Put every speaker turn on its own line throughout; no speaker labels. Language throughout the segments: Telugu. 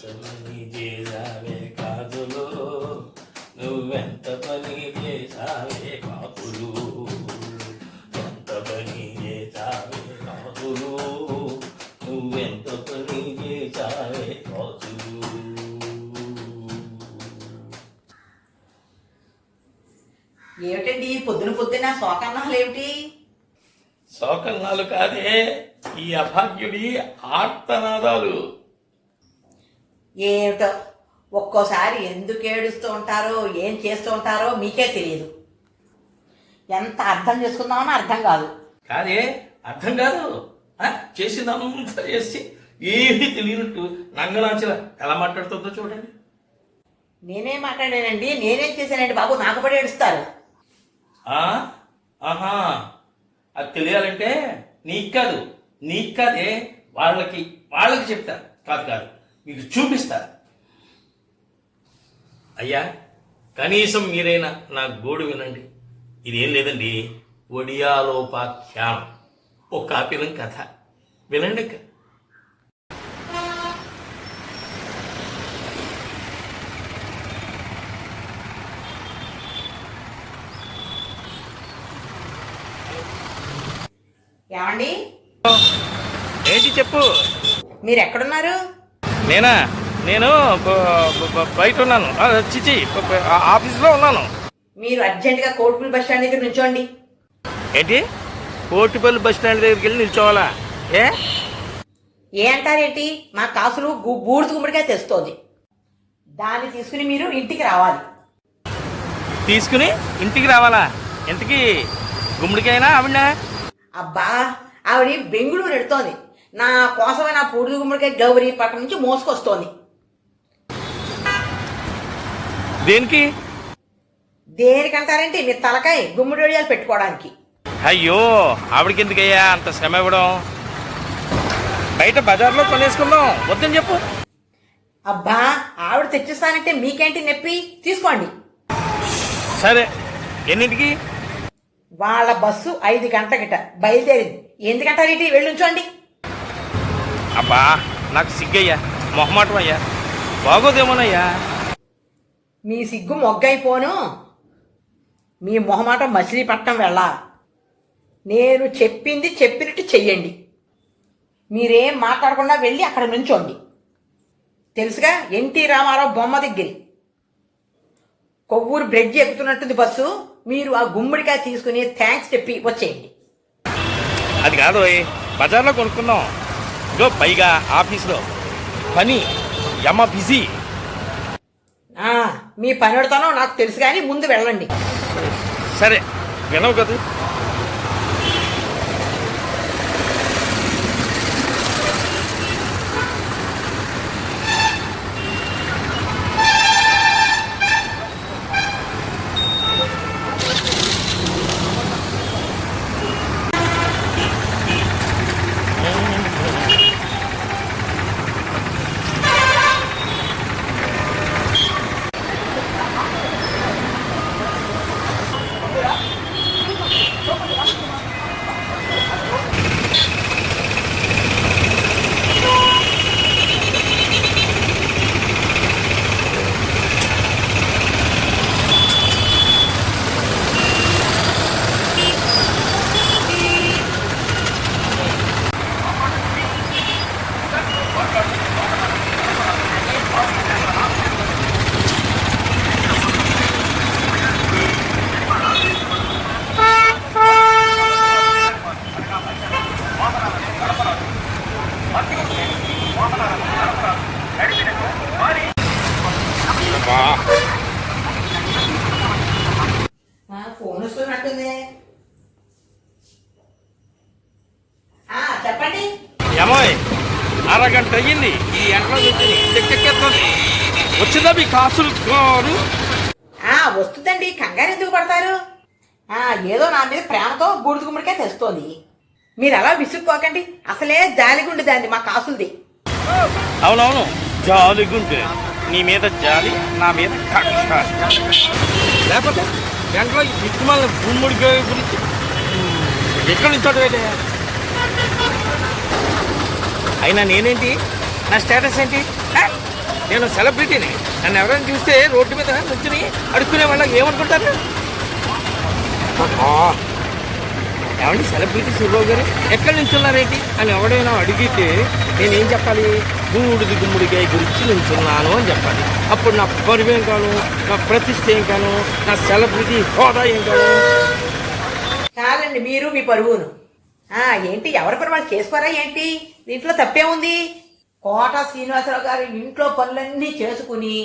పని చేసావే కాదులు, నువ్వెంత పని చేసావే కాదులు, ఎంత పని చేసావే కాదులు, నువ్వెంత పని చేసావే కాదులు.
ఏమిటండి పొద్దున పొద్దున శోకన్నాలు ఏమిటి?
శోకన్నాలు కాదే, ఈ అభాగ్యుడి ఆర్తనాదాలు.
ఏమిటో ఒక్కోసారి ఎందుకు ఏడుస్తూ ఉంటారో ఏం చేస్తూ ఉంటారో మీకే తెలియదు. ఎంత అర్థం చేసుకుందామని అర్థం కాదు.
కాదే, అర్థం కాదు. చేసిందంతా చేసి ఏమీ తెలియనట్టు నంగనాచల ఎలా మాట్లాడుతుందో చూడండి.
నేనేం మాట్లాడానండి, నేనేం చేశానండి బాబు, నాకు పడి ఏడుస్తారు.
ఆహా, అది తెలియాలంటే నీకు కాదే, వాళ్ళకి చెప్తారు. కాదు మీకు చూపిస్తారు. అయ్యా, కనీసం మీరైనా నా గోడు వినండి. ఇదేం లేదండి, ఒడియాలోపాఖ్యానం, ఓ కాపిలం కథ వినండి.
ఏమండి,
ఏంటి చెప్పు.
మీరు ఎక్కడున్నారు?
నేను బయట ఉన్నాను. చిచి, ఆఫీస్లో ఉన్నాను.
మీరు అర్జెంటుగా కోటిపల్లి బస్ స్టాండ్ దగ్గర నిల్చోండి.
ఏంటి, కోటిపల్లి బస్ స్టాండ్ దగ్గరికి వెళ్ళి నిల్చోవాలా?
ఏ అంటారేంటి? మా కాసులు బూడిద గుమ్మడికాయ తెస్తోంది, దాన్ని తీసుకుని మీరు ఇంటికి రావాలి.
తీసుకుని ఇంటికి రావాలా? ఇంటికి గుమ్మడికాయనా ఆవిడ?
అబ్బా, ఆవిడ బెంగళూరు ఎడుతోంది. నా కోసమే నా బూడిద గుమ్మడికాయ గౌరీ పక్కన నుంచి మోసుకొస్తోంది. దేనికంటారంటే మీ తలకాయ గుమ్మడి వడియాలు పెట్టుకోవడానికి.
అయ్యో, ఆవిడకి ఎందుకయ్యా అంత శ్రమ ఇవ్వడం? బయట బజార్లో కొనేసుకుందాం, వద్దని చెప్పు.
అబ్బా, ఆవిడ తెచ్చిస్తానంటే మీకేంటి నొప్పి? తీసుకోండి.
సరే, ఎన్నింటికి?
వాళ్ళ బస్సు 5 గంటలకిట బయలుదేరింది. ఎందుకంటారేంటి? వెళ్ళుంచోండి.
అబ్బా, నాకు సిగ్గయ్యా, మొహమాటం అయ్యా, బాగోదేమోనయ్యా.
మీ సిగ్గు మొగ్గైపోను, మీ మొహమాటం మచిలీపట్నం వెళ్ళా. నేను చెప్పింది చెప్పినట్టు చెయ్యండి. మీరేం మాట్లాడకుండా వెళ్ళి అక్కడ నుంచోండి. తెలుసుగా, ఎన్టీ రామారావు బొమ్మ దగ్గరి కొవ్వూరు బ్రిడ్జి ఎక్కుతున్నట్టుంది బస్సు. మీరు ఆ గుమ్మడికాయ తీసుకుని థ్యాంక్స్ చెప్పి వచ్చేయండి.
అది కాదు, బజార్లో కొనుక్కుందాం. ఇదో పైగా ఆఫీస్లో పని యమ్మ బిజీ.
మీ పని పెడతానో నాకు తెలుసు, కానీ ముందు వెళ్ళండి.
సరే, వినవు కదా.
ఫోన్ వస్తున్నట్టుంది. చెప్పండి.
ఏమోయ్, అరగంట అయ్యింది, ఈ ఎంట్లో చెక్కెక్కేస్తుంది. వచ్చిందా మీ కాసులు గారు?
వస్తుందండి, కంగారు ఎందుకు పడతారు? ఏదో నా మీద ప్రేమతో బూడిద గుమ్మడికాయ తెస్తోంది. మీరు అలా విసుక్కోకండి, అసలే జాలిగుండి దాన్ని మా కాసులది.
అవునవును, జాలిగుంటే నీ మీద జాలి, నా మీద కక్ష. లేకపోతే ఎంట్లో ఇటుమల గుమ్మడికాయ గురించి ఎక్కడి నుంచి చదివేదే? అయినా నేనేంటి, నా స్టేటస్ ఏంటి? నేను సెలబ్రిటీని. నన్ను ఎవరైనా చూస్తే రోడ్డు మీద నుంచుని అడుక్కునే వాళ్ళ ఏమనుకుంటారు? ఏమండి సెలబ్రిటీ సుబ్బాబు గారు ఎక్కడి నుంచున్నారేంటి అని ఎవడైనా అడిగితే నేనేం చెప్పాలి? బూడిది గుమ్ముడికాయ గురించి నుంచున్నాను అని చెప్పాలి. అప్పుడు నా పరువేం కాను, నా ప్రతిష్ట ఏం కాను, నా సెలబ్రిటీ హోదా ఏం కాను.
చాలండి మీరు మీ పరువును. ఏంటి ఎవరి పని వాళ్ళు చేసుకోరా ఏంటి? దీంట్లో తప్పే ఉంది. కోట శ్రీనివాసరావు గారు ఇంట్లో పనులన్నీ చేసుకుని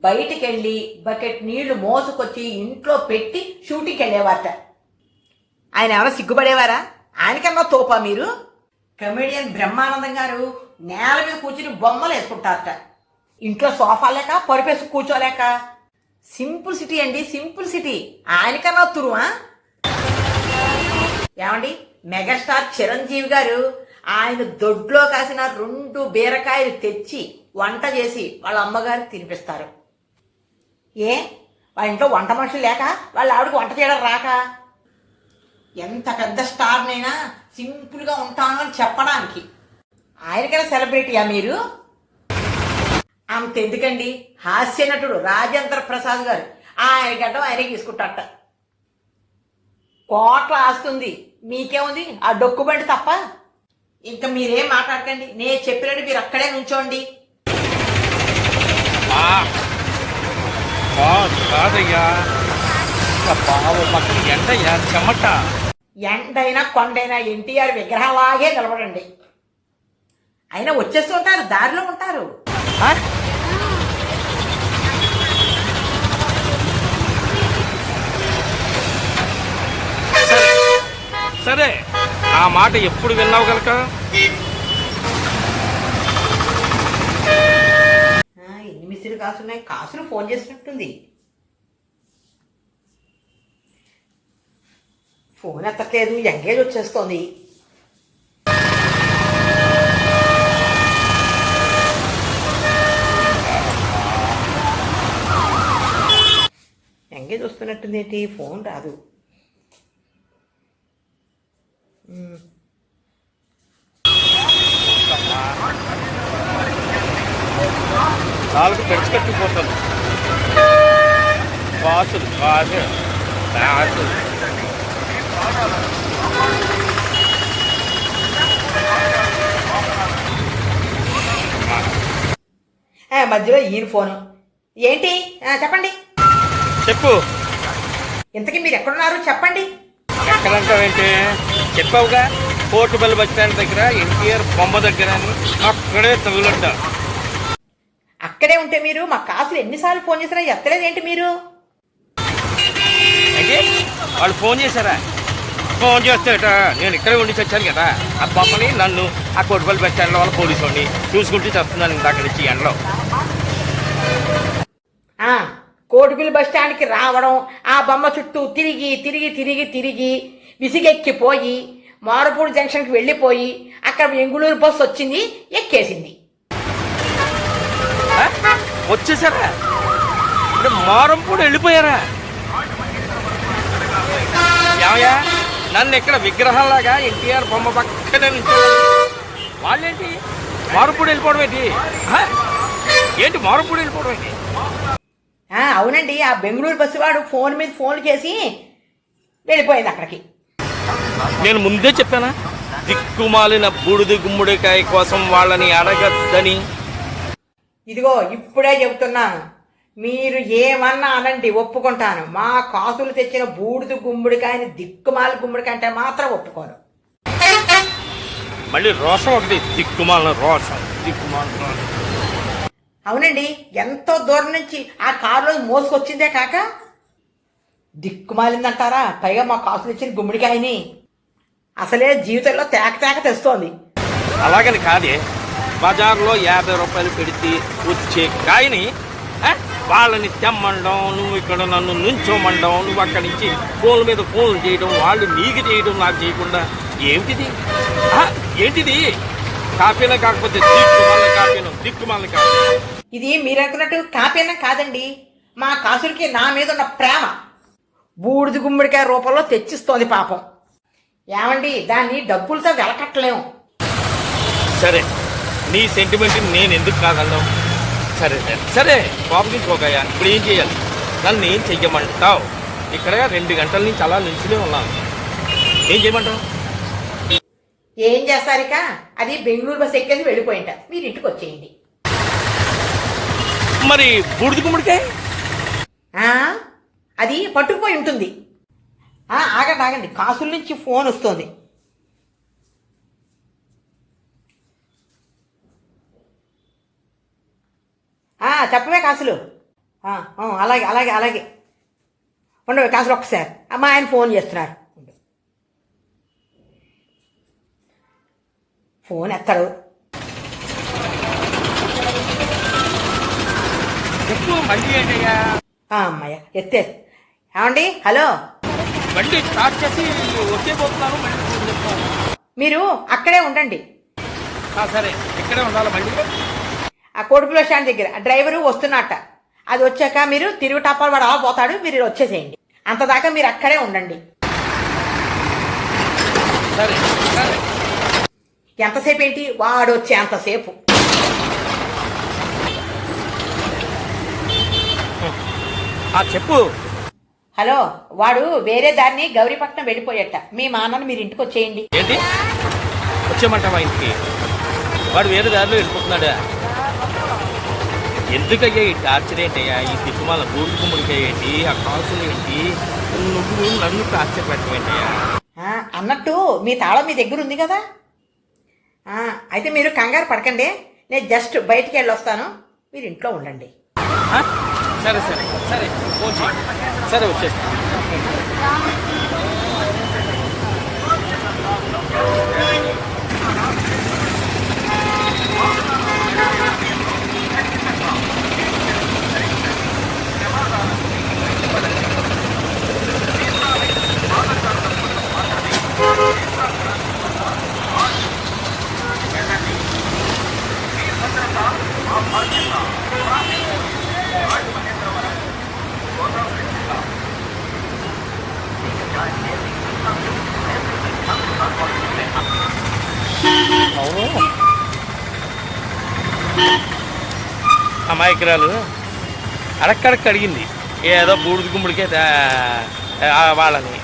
బయటికి వెళ్ళి బకెట్ నీళ్లు మోసుకొచ్చి ఇంట్లో పెట్టి షూటింగ్కి వెళ్ళేవారట. ఆయన ఎవరో సిగ్గుపడేవారా? ఆయనకన్నా తోపా మీరు? కమెడియన్ బ్రహ్మానందం గారు నేల మీద కూర్చుని బొమ్మలు వేసుకుంటారట. ఇంట్లో సోఫా లేక పరుపేసి కూర్చోలేక. సింపుల్ సిటీ అండి, సింపుల్ సిటీ. ఆయనకన్నా తురువా? ఏమండి మెగాస్టార్ చిరంజీవి గారు ఆయన దొడ్లో కాసిన 2 బీరకాయలు తెచ్చి వంట చేసి వాళ్ళ అమ్మగారికి తినిపిస్తారు. వాళ్ళ ఇంట్లో వంట మనుషులు లేక వాళ్ళ ఆవిడకి వంట చేయడం రాక? ఎంత పెద్ద స్టార్నైనా సింపుల్గా ఉంటాను అని చెప్పడానికి ఆయనకైనా సెలబ్రిటీయా మీరు? అంతెందుకండి, హాస్య నటుడు రాజేంద్ర ప్రసాద్ గారు ఆయన గడ్డం ఆయనకి తీసుకుంటారట. కోట్ల ఆస్తుంది, మీకేముంది ఆ డొక్కుబండి తప్ప. ఇంకా మీరేం మాట్లాడకండి, నేను చెప్పినట్టు మీరు అక్కడే నుంచోండి.
కాదయ్యా, పక్కన ఎండయ్యా, చెమట.
ఎండైనా కొండైనా ఎన్టీఆర్ విగ్రహంలాగే నిలబడండి. అయినా వచ్చేస్తూ ఉంటారు, దారిలో ఉంటారు.
సరే, ఆ మాట ఎప్పుడు విన్నావు కనుక?
ఎన్ని మిస్సులు కాసున్నాయి, కాసులు ఫోన్ చేసినట్టుంది. ఫోన్ ఎత్తట్లేదు, ఎంగేజ్ వచ్చేస్తోంది. ఎంగేజ్ వస్తున్నట్టుంది ఏంటి? ఫోన్ రాదు.
నాలుగు పెంచుకట్టుకుపోతాను. బాసులు బాసు బాసు
మధ్యలో ఈయన ఫోను ఏంటి? చెప్పండి.
చెప్పు.
ఇంతకీ మీరు ఎక్కడున్నారు చెప్పండి.
ఎక్కడంటావేంటి? చెప్పావుగా, పోర్టుబల్ బస్ స్టాండ్ దగ్గర ఎన్టీఆర్ బొమ్మ దగ్గర అని. అక్కడే తగులంట.
అక్కడే ఉంటే మీరు మా కాసులు ఎన్నిసార్లు ఫోన్ చేసినా ఎత్తలేదు ఏంటి మీరు?
అయితే వాళ్ళు ఫోన్ చేశారా? ఫోన్ చేస్తేట నేను ఇక్కడే ఉండి చచ్చాను కదా. ఆ బొమ్మని నన్ను ఆ కోటిపల్లి బస్ స్టాండ్లో వాళ్ళ పోలీసు వాడిని చూసుకుంటూ చెప్తున్నాను ఇందాక నుంచి ఎండలో.
కోటిపల్లి బస్ స్టాండ్కి రావడం, ఆ బొమ్మ చుట్టూ తిరిగి తిరిగి తిరిగి తిరిగి విసిగెక్కిపోయి మారుపూడి జంక్షన్కి వెళ్ళిపోయి అక్కడ ఎంగుళూరు బస్సు వచ్చింది, ఎక్కేసింది.
వచ్చేసారా? ఇప్పుడు మారంపూడి వెళ్ళిపోయారా? ఏమయ్యా, నన్ను ఇక్కడ విగ్రహంలాగా ఎన్టీఆర్ బొమ్మ పక్కనే నుంచి వాళ్ళేంటి మారుపూడి వెళ్ళిపోవడం ఏంటి? ఏంటి మారుపూడి వెళ్ళిపోవడం ఏంటి?
అవునండి, ఆ బెంగళూరు బస్సు వాడు ఫోన్ మీద ఫోన్లు చేసి వెళ్ళిపోయింది అక్కడికి.
నేను ముందే చెప్పానా, దిక్కుమాలిన బూడిద గుమ్మడికాయ కోసం వాళ్ళని అడగద్దని.
ఇదిగో ఇప్పుడే చెబుతున్నాను, మీరు ఏమన్నా అనండి ఒప్పుకుంటాను. మా కాసులు తెచ్చిన బూడిద గుమ్మడికాయని దిక్కుమాలి గుమ్మడికాయ అంటే మాత్రం ఒప్పుకోను.
మళ్ళీ రోషం ఒకటి, దిక్కుమాలిన రోషం, దిక్కుమాలిన రోషం.
అవునండి, ఎంతో దూరం నుంచి ఆ కారులో మోసుకొచ్చిందే కాక దిక్కుమాలిందంటారా? పైగా మా కాసులు ఇచ్చిన గుమ్మడికాయని అసలే జీవితంలో తేక తేక తెస్తోంది.
అలాగని కాదే, బజార్లో 50 రూపాయలు పెడితే వచ్చే కాయని వాళ్ళని తెమ్మండం, నువ్వు ఇక్కడ నన్ను నుంచోమండం, నువ్వు అక్కడి నుంచి ఫోన్ల మీద ఫోన్లు చేయడం, వాళ్ళు నీకు చేయడం, నాకు చేయకుండా ఏమిటిది? ఏంటిది? కాపీనా కాకపోతే దిక్కుమాల కాపీ.
ఇది మీరు అనుకున్నట్టు కాపీనా కాదండి, మా కాసులకి నా మీద ఉన్న ప్రేమ బూడిద గుమ్మడికాయ రూపంలో తెచ్చిస్తోంది పాపం. ఏమండి, దాన్ని డబ్బులతో వెలకట్టలేము.
సరే, నీ సెంటిమెంట్ నేను ఎందుకు కాదన్నావు? సరే సరే సరే కోపగించుకోకయ్యా. ఇప్పుడు ఏం చేయాలి? నన్ను ఏం చెయ్యమంటావు? ఇక్కడ 2 గంటల నుంచి అలా నిల్చునే ఉన్నాను. ఏం చేయమంటావు?
ఏం చేస్తారిక? అది బెంగళూరు బస్ ఎక్కేసి వెళ్ళిపోయింట. మీరు ఇంటికి వచ్చేయండి.
మరి బూడిద గుమ్మడికాయ?
అది పట్టుకుపోయి ఉంటుంది. ఆగండి ఆగండి, కాసుల నుంచి ఫోన్ వస్తుంది. చెప్పవే కాసులు. అలాగే అలాగే అలాగే ఉండవు కాసులు. ఒక్కసారి అమ్మా, ఆయన ఫోన్ చేస్తున్నారు. ఫోన్ ఎత్తాడు.
చెప్పు, బండి ఏంటయ్యా?
అమ్మాయ్య ఎత్తే. ఏమండి? హలో,
బండి స్టార్ట్ చేసి వచ్చేపోతున్నాను.
మీరు అక్కడే ఉండండి.
సరే, ఇక్కడే ఉండాలి బండి.
ఆ కోడిపుల స్టాండ్ దగ్గర డ్రైవరు వస్తున్నట్ట. అది వచ్చాక మీరు తిరుగు టప్పాలు వాడు పోతాడు, మీరు వచ్చేసేయండి. అంతదాకా మీరు అక్కడే ఉండండి.
సరే సరే.
ఎంతసేపు ఏంటి? వాడు వచ్చే అంతసేపు.
చెప్పు.
హలో, వాడు వేరే దాన్ని గౌరీపట్నం వెళ్ళిపోయట. మీ మానని మీరు ఇంటికి వచ్చేయండి.
ఏంటి వచ్చేయమంటావా ఇంటికి? వాడు వేరే దారిలో వెళ్ళిపోతున్నాడా? ఎందుకయ్యా ఈ టార్చర్ ఏంటయ్యా? ఈ తిప్పుమాల బూడిద గుమ్మడికాయ ఏంటి? ఆ కాసులు ఏంటి? నువ్వు నన్ను టార్చర్ పెట్టమేంటయ్యా?
అన్నట్టు మీ తాళం మీ దగ్గర ఉంది కదా. అయితే మీరు కంగారు పడకండి. నేను జస్ట్ బయటికి వెళ్ళి వస్తాను, మీరు ఇంట్లో ఉండండి.
సరే సరే సరే, ఫోన్ చేయండి. సరే, వచ్చేస్తాను. అవును, అమాయకురాలు అడక్కడక్క అడిగింది. ఏదో బూడిద గుమ్మడికే వాళ్ళని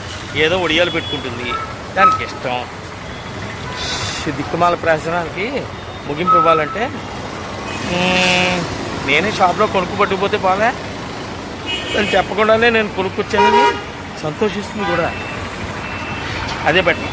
ఏదో ఒడియాలు పెట్టుకుంటుంది, దానికి ఇష్టం. దిక్కుమాల ప్రశ్నకి ముగింపు ఇవ్వాలంటే నేనే షాప్లో కొనుక్కు పట్టుకుపోతే పోలే, నేను చెప్పకుండానే నేను కొనుక్కొచ్చానని సంతోషిస్తుంది కూడా. అదే బట్టి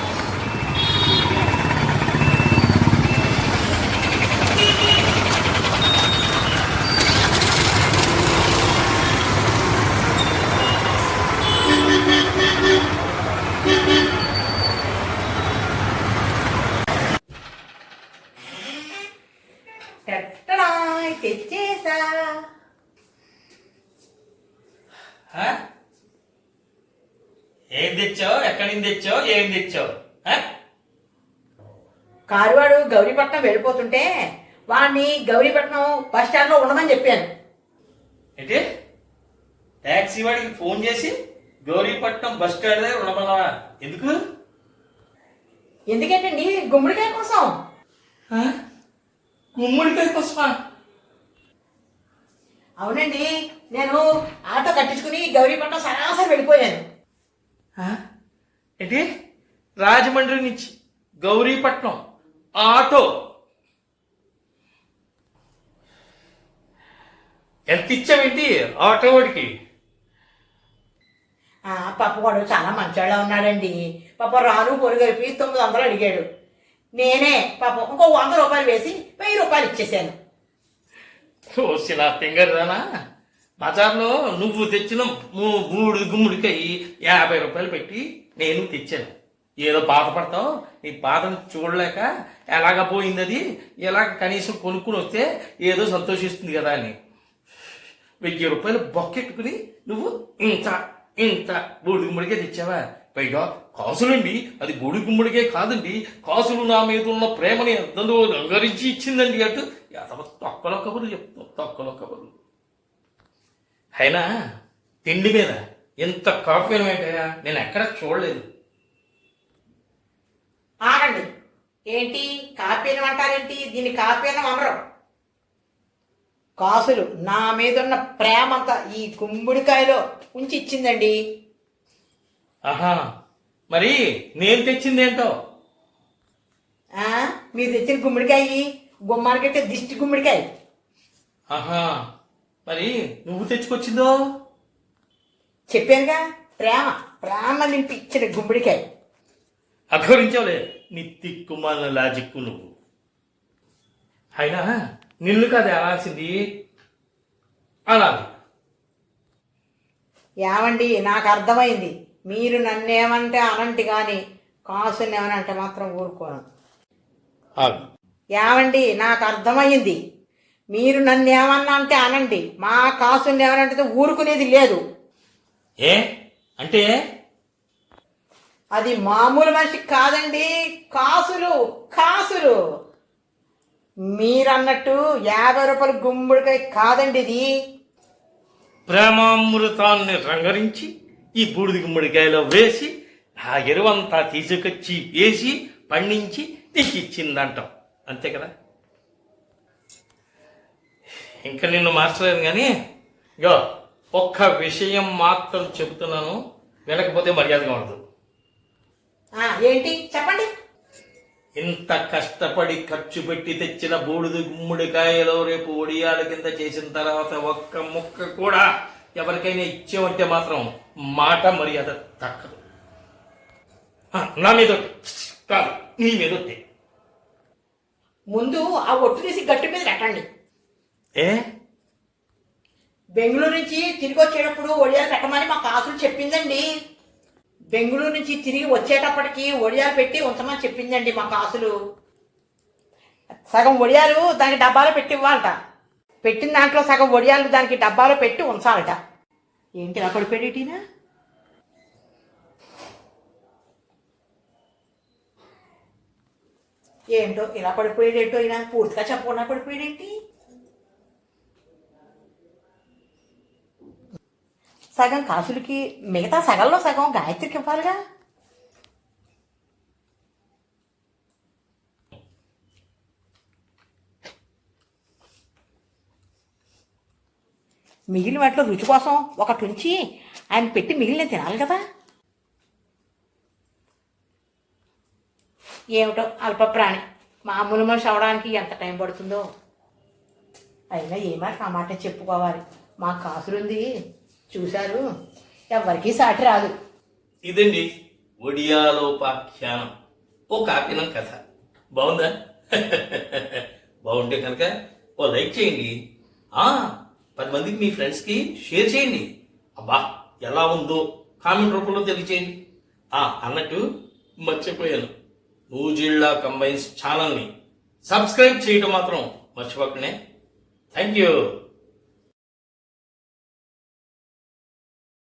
తెచ్చేసా.
ఏం తెచ్చావు? ఎక్కడి నుంచి తెచ్చావు? ఏం తెచ్చావు?
కారువాడు గౌరీపట్నం వెళ్ళిపోతుంటే వాడిని గౌరీపట్నం బస్ స్టాండ్ లో ఉండమని చెప్పాను.
ఏంటి? ట్యాక్సీ వాడికి ఫోన్ చేసి గౌరీపట్నం బస్ స్టాండ్ దగ్గర ఉండమన్నావా? ఎందుకు?
ఎందుకంటే నీ గుమ్మడికాయ కోసం.
గుమ్మడికాయ కోసమా?
అవునండి, నేను ఆటో కట్టించుకుని గౌరీపట్నం సరాసరి వెళ్ళిపోయాను.
ఏంటి? రాజమండ్రి నుంచి గౌరీపట్నం ఆటో ఎంత ఇచ్చావేంటి ఆటో వాడికి?
పాప వాడు చాలా మంచివాళ్ళ ఉన్నాడండి. పాప రాను పొరుగైపోయి 900 అడిగాడు. నేనే పాప ఇంకో 100 రూపాయలు వేసి 1000 రూపాయలు ఇచ్చేసాను.
వచ్చిన తింగరదానా, బజార్లో నువ్వు తెచ్చిన బూడిద గుమ్మడికాయ 50 రూపాయలు పెట్టి నేను తెచ్చాను. ఏదో బాధపడతావు, నీ బాధను చూడలేక ఎలాగ పోయింది అది, ఎలాగ కనీసం కొనుక్కుని వస్తే ఏదో సంతోషిస్తుంది కదా అని 1000 రూపాయలు బొక్కెట్టుకుని నువ్వు ఇంత ఇంత బూడిద గుమ్మడికాయ తెచ్చావా? పైగా కాసులండి, అది బూడిద గుమ్మడికాయ కాదండి, కాసులు నా మీద ఉన్న ప్రేమని ఎంతో రంగరించి ఇచ్చిందండి అటు. తొక్కలో కబుర్లు చెప్తావు, తొక్కలో కబుర్లు. అయినా తిండి మీద ఎంత కాఫీ ఏంటయ్యా? నేను ఎక్కడ చూడలేదు.
ఆగండి, ఏంటి కాపీనం అంటారేంటి? దీన్ని కాపీనం అనరు. కాసులు నా మీద ఉన్న ప్రేమ అంతా ఈ గుమ్మడికాయలో ఉంచి ఇచ్చిందండి.
ఆహా, మరి నేను తెచ్చిందేంటో?
ఆ, మీరు తెచ్చిన గుమ్మడికాయ గుమ్మానికట్టే దిష్టి గుమ్మడికాయ.
ఆహా, మరి నువ్వు తెచ్చుకొచ్చిందో?
చెప్పానుగా, ప్రేమ ప్రేమ నింపి ఇచ్చిన గుమ్మడికాయ.
అఘోరించావులే నీ తిక్కుమాల లాజిక్కు నువ్వు. అయినా నిన్ను కాదు అనాల్సింది, అలా
ఏమండి, నాకు అర్థమైంది. మీరు నన్నేమంటే అనంటి కానీ కాసుని ఏమనంటే మాత్రం ఊరుకోను. ఏమండి, నాకు అర్థమైంది. మీరు నన్ను ఏమన్నా అంటే అనండి, మా కాసుని ఏమనంటే ఊరుకునేది లేదు.
ఏ అంటే?
అది మామూలు మనిషికి కాదండి, కాసులు కాసులు. మీరన్నట్టు 50 రూపాయల గుమ్మడికాయ కాదండి ఇది.
ప్రేమామృతాన్ని రంగరించి ఈ బూడిద గుమ్మడికాయలో వేసి ఆ ఎరువంతా తీసుకొచ్చి వేసి పండించి నీకు ఇచ్చిందంటాం, అంతే కదా? ఇంకా నిన్ను మార్చలేదు కానీ ఇగో ఒక్క విషయం మాత్రం చెబుతున్నాను, వినకపోతే మర్యాదగా ఉండదు.
ఏంటి చెప్పండి.
ఇంత కష్టపడి ఖర్చు పెట్టి తెచ్చిన బూడిద గుమ్మడికాయలో రేపు ఒడియాల కింద చేసిన తర్వాత ఒక్క ముక్క కూడా ఎవరికైనా ఇచ్చేవంటే మాత్రం మాట మర్యాద తక్కదు. నా మీద కాదు, నీ మీద వస్తే.
ముందు ఆ ఒట్టు తీసి గట్టి మీద పెట్టండి.
ఏ
బెంగళూరు నుంచి తిరిగి వచ్చేటప్పుడు ఒడియాలు పెట్టమని మా కాసులు చెప్పిందండి. బెంగళూరు నుంచి తిరిగి వచ్చేటప్పటికి ఒడియాలు పెట్టి ఉంచమని చెప్పిందండి మా కాసులు. సగం ఒడియాలు దానికి డబ్బాలో పెట్టి ఇవ్వాలట. పెట్టిన దాంట్లో సగం ఒడియాలు దానికి డబ్బాలో పెట్టి ఉంచాలట. ఏంటి ఇలా పడిపోయేటినా? ఏంటో ఇలా పడిపోయేటేంటో, అయినా పూర్తిగా చెప్పకుండా పడిపోయేదేంటి? సగం కాసులకి, మిగతా సగంలో సగం గాయత్రికి ఇవ్వాలిగా. మిగిలిన వాటిలో రుచి కోసం ఒకటి ఉంచి ఆయన పెట్టి మిగిలిన తినాలి కదా. ఏమిటో అల్పప్రాణి, మామూలు మనిషి అవడానికి ఎంత టైం పడుతుందో. అయినా ఏమాట ఆ మాట చెప్పుకోవాలి. మా కాసులుంది చూశారు, ఎవరికి సాటి రాదు.
ఇదండి ఒడియాలోపాఖ్యానం, ఓ కాపినం కథ. బాగుందా? బాగుంటే కనుక ఓ లైక్ చేయండి, 10 మందికి మీ ఫ్రెండ్స్కి షేర్ చేయండి. అబ్బా ఎలా ఉందో కామెంట్ రూపంలో తెలియచేయండి. అన్నట్టు మర్చిపోయాను, నూజిళ్ళ కంబైన్స్ ఛానల్ని సబ్స్క్రైబ్ చేయడం మాత్రం మర్చిపోకనే. Thank you.